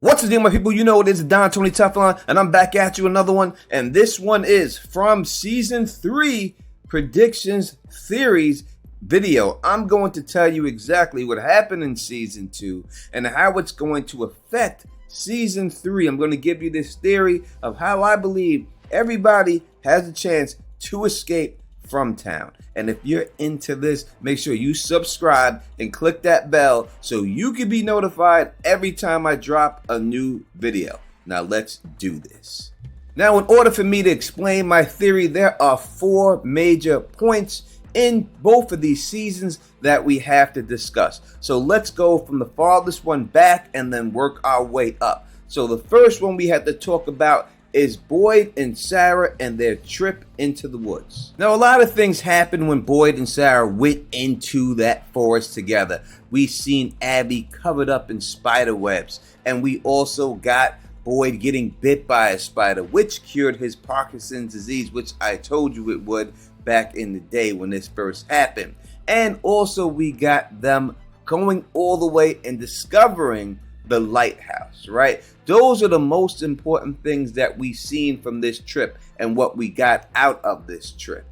What's the deal, my people? You know it is Don Tony Teflon, and I'm back at you another one. And this one is from season 3 predictions theories video. I'm going to tell you exactly what happened in season 2 and how it's going to affect season 3. I'm going to give you this theory of how I believe everybody has a chance to escape from town. And if you're into this, make sure you subscribe and click that bell so you can be notified every time I drop a new video. Now let's do this. Now, in order for me to explain my theory, there are 4 major points in both of these seasons that we have to discuss. So let's go from the farthest one back and then work our way up. So the first one we have to talk about is Boyd and Sarah and their trip into the woods. Now, a lot of things happened when Boyd and Sarah went into that forest together. We seen Abby covered up in spider webs, and we also got Boyd getting bit by a spider, which cured his Parkinson's disease, which I told you it would back in the day when this first happened. And also we got them going all the way and discovering the lighthouse, right? Those are the most important things that we've seen from this trip and what we got out of this trip.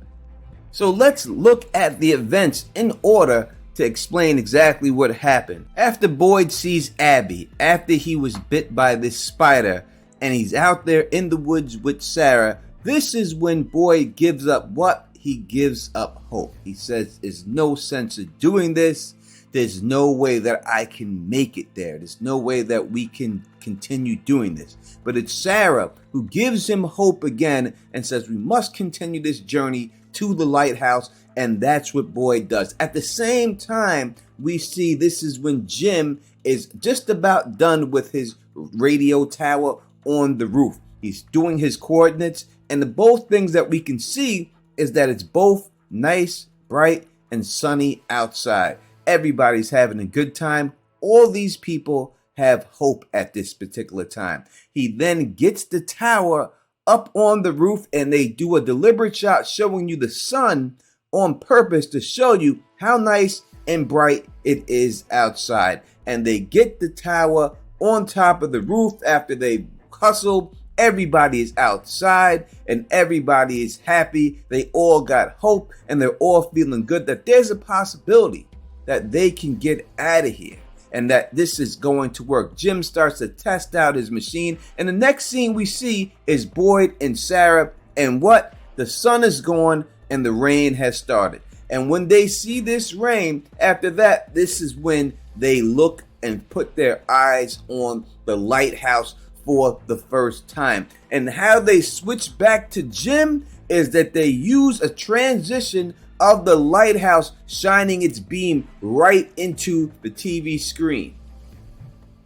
So let's look at the events in order to explain exactly what happened. After Boyd sees Abby, after he was bit by this spider, and he's out there in the woods with Sarah, this is when Boyd gives up what? He gives up hope. He says, there's no sense of doing this. There's no way that I can make it there. There's no way that we can continue doing this. But it's Sarah who gives him hope again and says we must continue this journey to the lighthouse, and that's what Boyd does. At the same time, we see this is when Jim is just about done with his radio tower on the roof. He's doing his coordinates, and the both things that we can see is that it's both nice, bright, and sunny outside. Everybody's having a good time. All these people have hope at this particular time. He then gets the tower up on the roof, and they do a deliberate shot showing you the sun on purpose to show you how nice and bright it is outside. And they get the tower on top of the roof after they hustled. Everybody is outside and everybody is happy. They all got hope and they're all feeling good that there's a possibility that they can get out of here and that this is going to work. Jim starts to test out his machine, and the next scene we see is Boyd and Sarah, and what? The sun is gone and the rain has started. And when they see this rain, after that, this is when they look and put their eyes on the lighthouse for the first time. And how they switch back to Jim is that they use a transition of the lighthouse shining its beam right into the TV screen.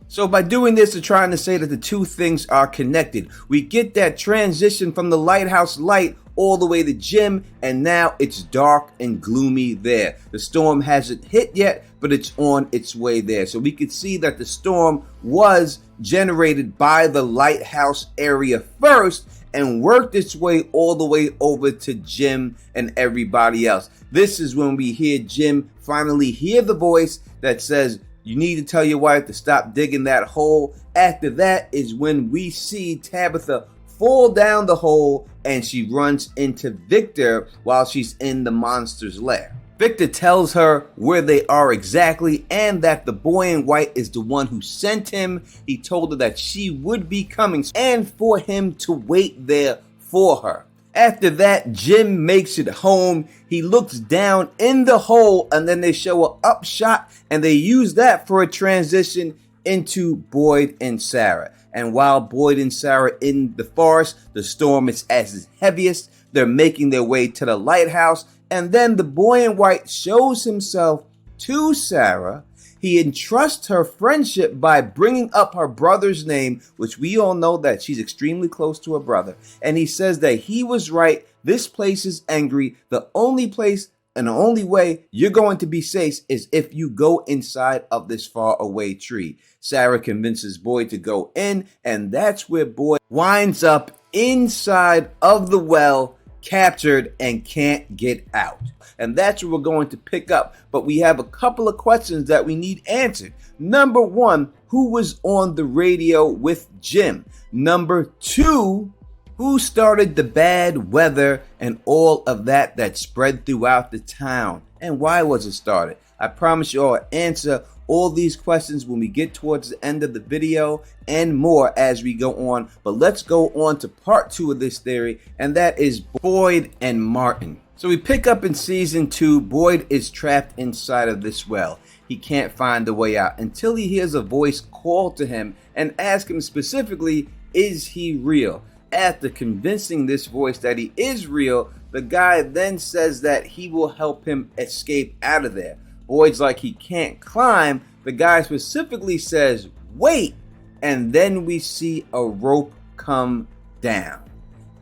So by doing this, they're trying to say that the two things are connected. We get that transition from the lighthouse light all the way to Jim, and now it's dark and gloomy there. The storm hasn't hit yet, but it's on its way there. So we could see that the storm was generated by the lighthouse area first and worked its way all the way over to Jim and everybody else. This is when we hear Jim finally hear the voice that says, you need to tell your wife to stop digging that hole. After that is when we see Tabitha fall down the hole and she runs into Victor while she's in the monster's lair. Victor tells her where they are exactly and that the boy in white is the one who sent him. He told her that she would be coming and for him to wait there for her. After that, Jim makes it home. He looks down in the hole and then they show an up shot and they use that for a transition into Boyd and Sarah. And while Boyd and Sarah in the forest, the storm is at its heaviest. They're making their way to the lighthouse. And then the boy in white shows himself to Sarah. He entrusts her friendship by bringing up her brother's name, which we all know that she's extremely close to her brother. And he says that he was right. This place is angry. The only place and the only way you're going to be safe is if you go inside of this far away tree. Sarah convinces Boyd to go in, and that's where Boyd winds up inside of the well, captured and can't get out. And that's what we're going to pick up. But we have a couple of questions that we need answered. Number one, who was on the radio with Jim? Number two, who started the bad weather and all of that spread throughout the town? And why was it started? I promise you I'll answer all these questions when we get towards the end of the video and more as we go on. But let's go on to part 2 of this theory, and that is Boyd and Martin. So we pick up in season 2, Boyd is trapped inside of this well. He can't find the way out until he hears a voice call to him and ask him specifically, is he real? After convincing this voice that he is real, the guy then says that he will help him escape out of there. Boyd's like he can't climb. The guy specifically says, wait, and then we see a rope come down.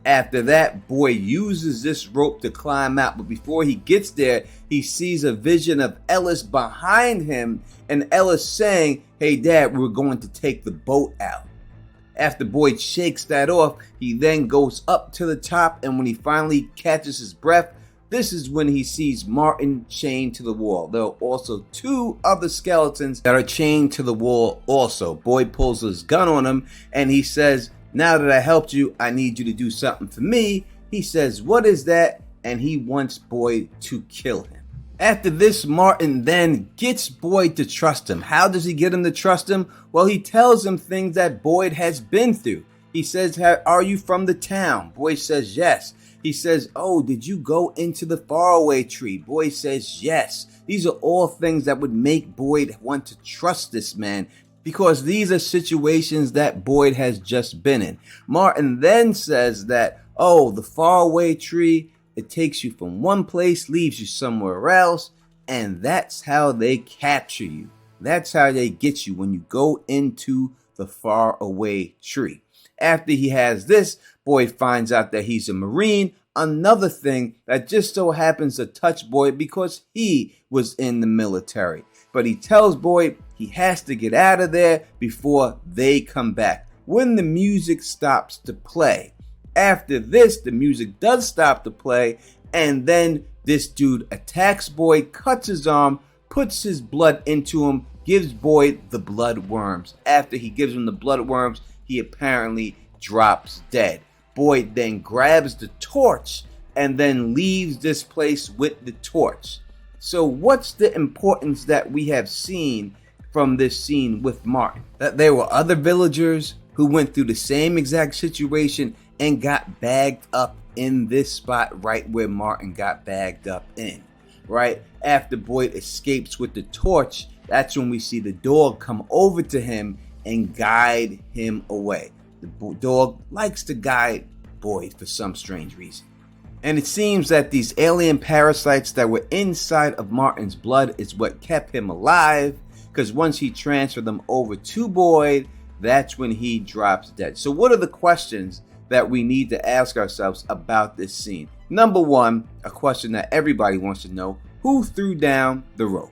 After that, Boyd uses this rope to climb out, but before he gets there, he sees a vision of Ellis behind him, and Ellis saying, hey Dad, we're going to take the boat out. After Boyd shakes that off, he then goes up to the top, and when he finally catches his breath, this is when he sees Martin chained to the wall. There are also 2 other skeletons that are chained to the wall also. Boyd pulls his gun on him and he says, now that I helped you, I need you to do something for me. He says, what is that? And he wants Boyd to kill him. After this, Martin then gets Boyd to trust him. How does he get him to trust him? Well, he tells him things that Boyd has been through. He says, are you from the town? Boyd says, yes. He says, oh, did you go into the faraway tree? Boyd says, yes. These are all things that would make Boyd want to trust this man, because these are situations that Boyd has just been in. Martin then says that, oh, the faraway tree, it takes you from one place, leaves you somewhere else, and that's how they capture you. That's how they get you when you go into the faraway tree. After he has this, Boyd finds out that he's a Marine, another thing that just so happens to touch Boyd because he was in the military. But he tells Boyd he has to get out of there before they come back. When the music stops to play. After this, the music does stop to play, and then this dude attacks Boyd, cuts his arm, puts his blood into him, gives Boyd the blood worms. After he gives him the blood worms, he apparently drops dead. Boyd then grabs the torch and then leaves this place with the torch. So what's the importance that we have seen from this scene with Martin? That there were other villagers who went through the same exact situation and got bagged up in this spot right where Martin got bagged up in. Right after Boyd escapes with the torch, that's when we see the dog come over to him and guide him away. The dog likes to guide Boyd for some strange reason. And it seems that these alien parasites that were inside of Martin's blood is what kept him alive, because once he transferred them over to Boyd, that's when he drops dead. So what are the questions that we need to ask ourselves about this scene? Number one, a question that everybody wants to know, who threw down the rope?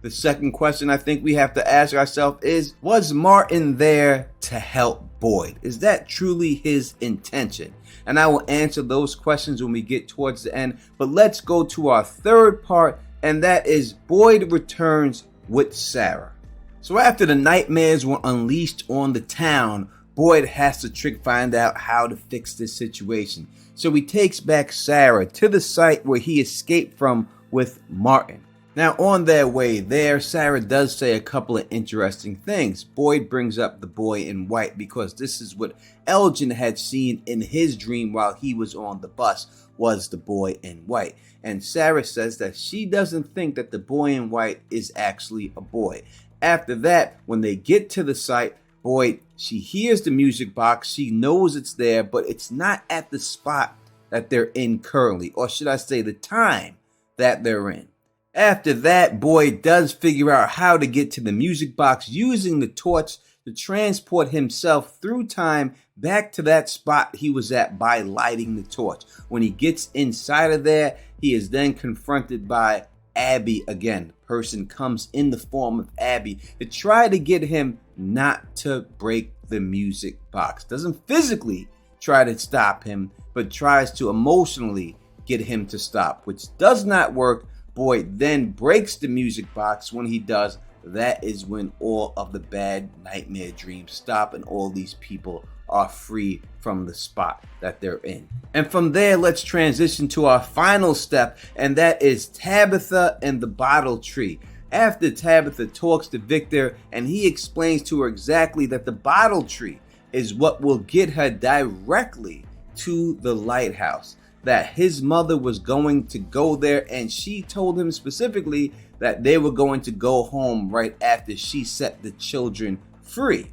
The second question I think we have to ask ourselves is, was Martin there to help Boyd? Is that truly his intention? And I will answer those questions when we get towards the end. But let's go to our third part, and that is Boyd returns with Sarah. So after the nightmares were unleashed on the town, Boyd has to find out how to fix this situation. So he takes back Sarah to the site where he escaped from with Martin. Now on their way there, Sarah does say a couple of interesting things. Boyd brings up the boy in white because this is what Elgin had seen in his dream while he was on the bus, was the boy in white. And Sarah says that she doesn't think that the boy in white is actually a boy. After that, when they get to the site, Boyd, she hears the music box, she knows it's there, but it's not at the spot that they're in currently, or should I say the time that they're in. After that, Boyd does figure out how to get to the music box using the torch to transport himself through time back to that spot he was at by lighting the torch. When he gets inside of there, he is then confronted by Abby again. The person comes in the form of Abby to try to get him not to break the music box. Doesn't physically try to stop him, but tries to emotionally get him to stop, which does not work. Boyd then breaks the music box. When he does, that is when all of the bad nightmare dreams stop and all these people are free from the spot that they're in. And from there, let's transition to our final step, and that is Tabitha and the bottle tree. After Tabitha talks to Victor and he explains to her exactly that the bottle tree is what will get her directly to the lighthouse, that his mother was going to go there, and she told him specifically that they were going to go home right after she set the children free.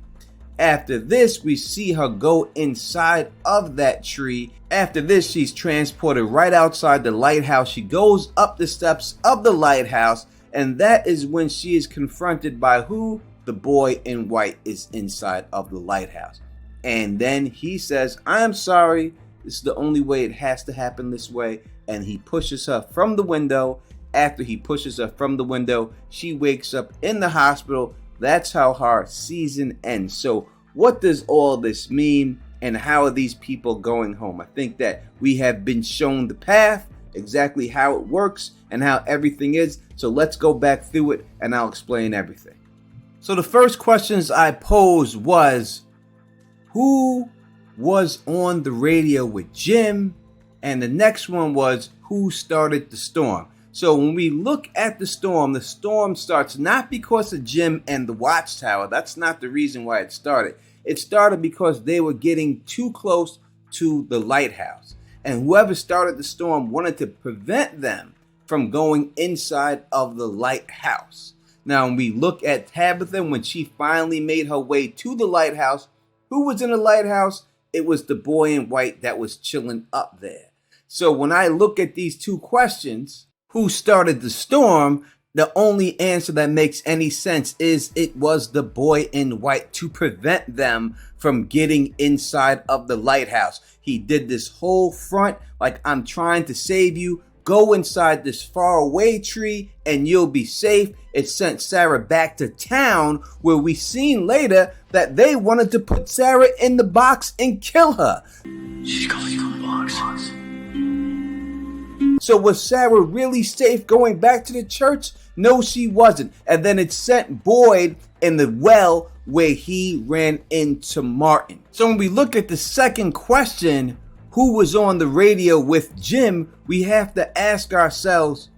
After this, we see her go inside of that tree. After this, she's transported right outside the lighthouse. She goes up the steps of the lighthouse, and that is when she is confronted by who? The boy in white is inside of the lighthouse. And then he says, "I am sorry. This is the only way. It has to happen this way." And he pushes her from the window. After he pushes her from the window, she wakes up in the hospital. That's how her season ends. So what does all this mean, and how are these people going home? I think that we have been shown the path, exactly how it works and how everything is. So let's go back through it and I'll explain everything. So the first questions I posed was, who was on the radio with Jim? And the next one was, who started the storm? So when we look at the storm starts not because of Jim and the watchtower. That's not the reason why it started. It started because they were getting too close to the lighthouse. And whoever started the storm wanted to prevent them from going inside of the lighthouse. Now, when we look at Tabitha, when she finally made her way to the lighthouse, who was in the lighthouse? It was the boy in white that was chilling up there. So when I look at these two questions, who started the storm, the only answer that makes any sense is it was the boy in white to prevent them from getting inside of the lighthouse. He did this whole front like, I'm trying to save you. Go inside this far away tree and you'll be safe. It sent Sarah back to town, where we seen later that they wanted to put Sarah in the box and kill her. She's going to the box. So was Sarah really safe going back to the church? No, she wasn't. And then it sent Boyd in the well where he ran into Martin. So when we look at the second question, who was on the radio with Jim, we have to ask ourselves,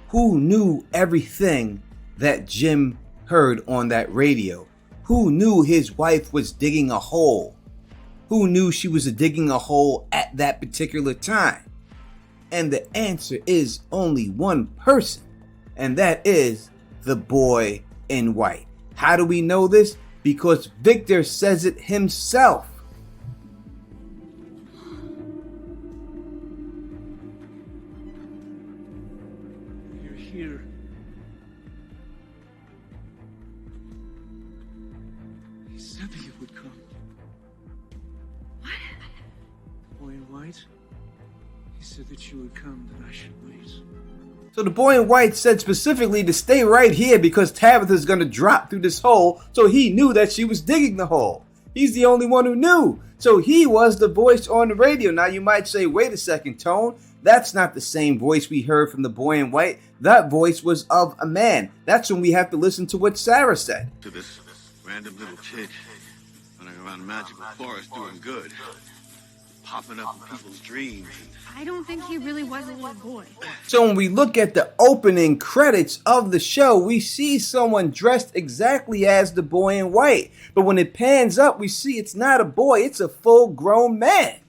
who knew everything that Jim heard on that radio? Who knew his wife was digging a hole? Who knew she was digging a hole at that particular time? And the answer is only one person, and that is the boy in white. How do we know this? Because Victor says it himself. You're here. He said that you would come. What? Boy in white? He said that you would come, that I should wait. So the boy in white said specifically to stay right here because Tabitha's going to drop through this hole. So he knew that she was digging the hole. He's the only one who knew. So he was the voice on the radio. Now you might say, wait a second, Tone. That's not the same voice we heard from the boy in white. That voice was of a man. That's when we have to listen to what Sarah said. To this random little kid running around the magical forest doing good, popping up in people's dreams. I don't think he really was a little boy. So when we look at the opening credits of the show, we see someone dressed exactly as the boy in white. But when it pans up, we see it's not a boy, it's a full-grown man.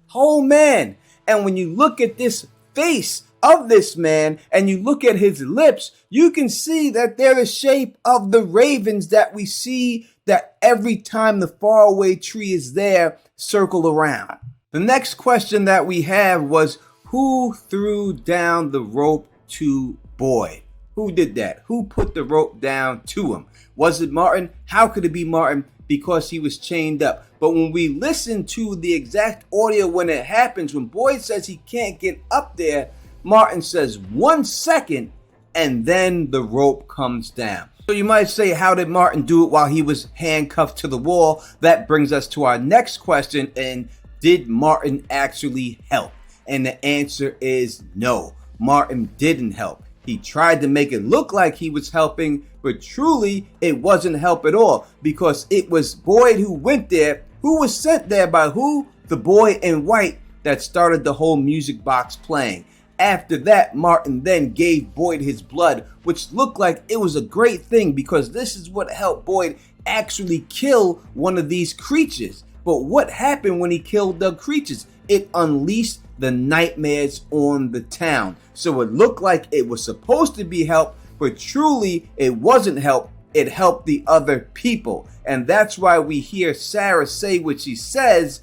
Whole man. And when you look at this face of this man and you look at his lips, you can see that they're the shape of the ravens that we see that every time the faraway tree is there, circle around. The next question that we have was, who threw down the rope to Boyd? Who did that? Who put the rope down to him? Was it Martin? How could it be Martin? Because he was chained up. But when we listen to the exact audio when it happens, when Boyd says he can't get up there, Martin says 1 second and then the rope comes down. So you might say, how did Martin do it while he was handcuffed to the wall? That brings us to our next question, and did Martin actually help? And the answer is no. Martin didn't help. He tried to make it look like he was helping, but truly it wasn't help at all, because it was Boyd who went there, who was sent there by who? The boy in white that started the whole music box playing. After that, Martin then gave Boyd his blood, which looked like it was a great thing, because this is what helped Boyd actually kill one of these creatures. But what happened when he killed the creatures? It unleashed the nightmares on the town. So it looked like it was supposed to be help, but truly it wasn't help. It helped the other people. And that's why we hear Sarah say what she says.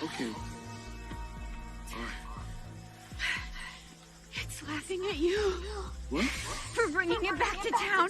Okay. It's laughing at you What? for bringing it back to town.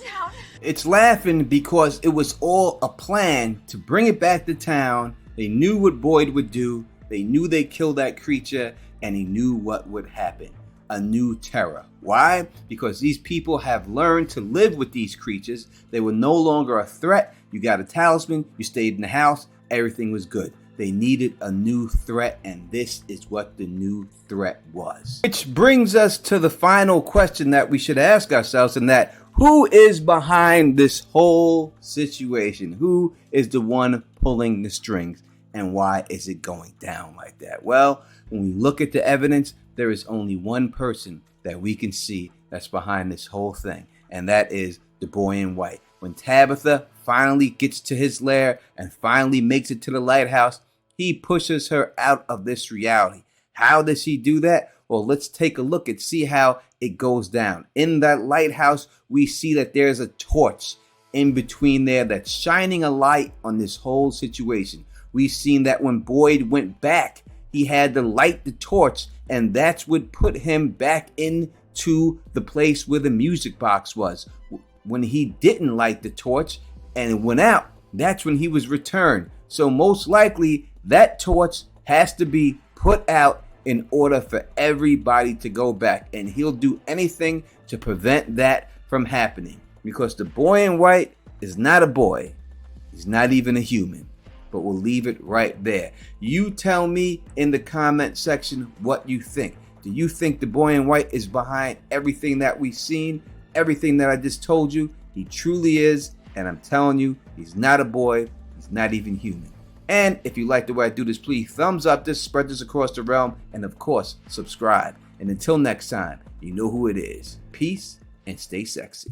It's laughing because it was all a plan to bring it back to town. They knew what Boyd would do. They knew they'd kill that creature, and he knew what would happen. A new terror. Why? Because these people have learned to live with these creatures. They were no longer a threat. You got a talisman, you stayed in the house, everything was good. They needed a new threat, and this is what the new threat was. Which brings us to the final question that we should ask ourselves, and that, who is behind this whole situation? Who is the one pulling the strings, and why is it going down like that? Well, when we look at the evidence, there is only one person that we can see that's behind this whole thing, and that is the boy in white. When Tabitha finally gets to his lair and finally makes it to the lighthouse, he pushes her out of this reality. How does he do that? Well, let's take a look and see how it goes down. In that lighthouse, we see that there's a torch in between there that's shining a light on this whole situation. We've seen that when Boyd went back, he had to light the torch, and that's what put him back into the place where the music box was. When he didn't light the torch and it went out, that's when he was returned. So most likely that torch has to be put out in order for everybody to go back, and he'll do anything to prevent that from happening, because the boy in white is not a boy. He's not even a human. But we'll leave it right there. You tell me in the comment section what you think. Do you think the boy in white is behind everything that we've seen? Everything that I just told you? He truly is, and I'm telling you, he's not a boy. He's not even human. And if you like the way I do this, please thumbs up this, spread this across the realm, and of course, subscribe. And until next time, you know who it is. Peace and stay sexy.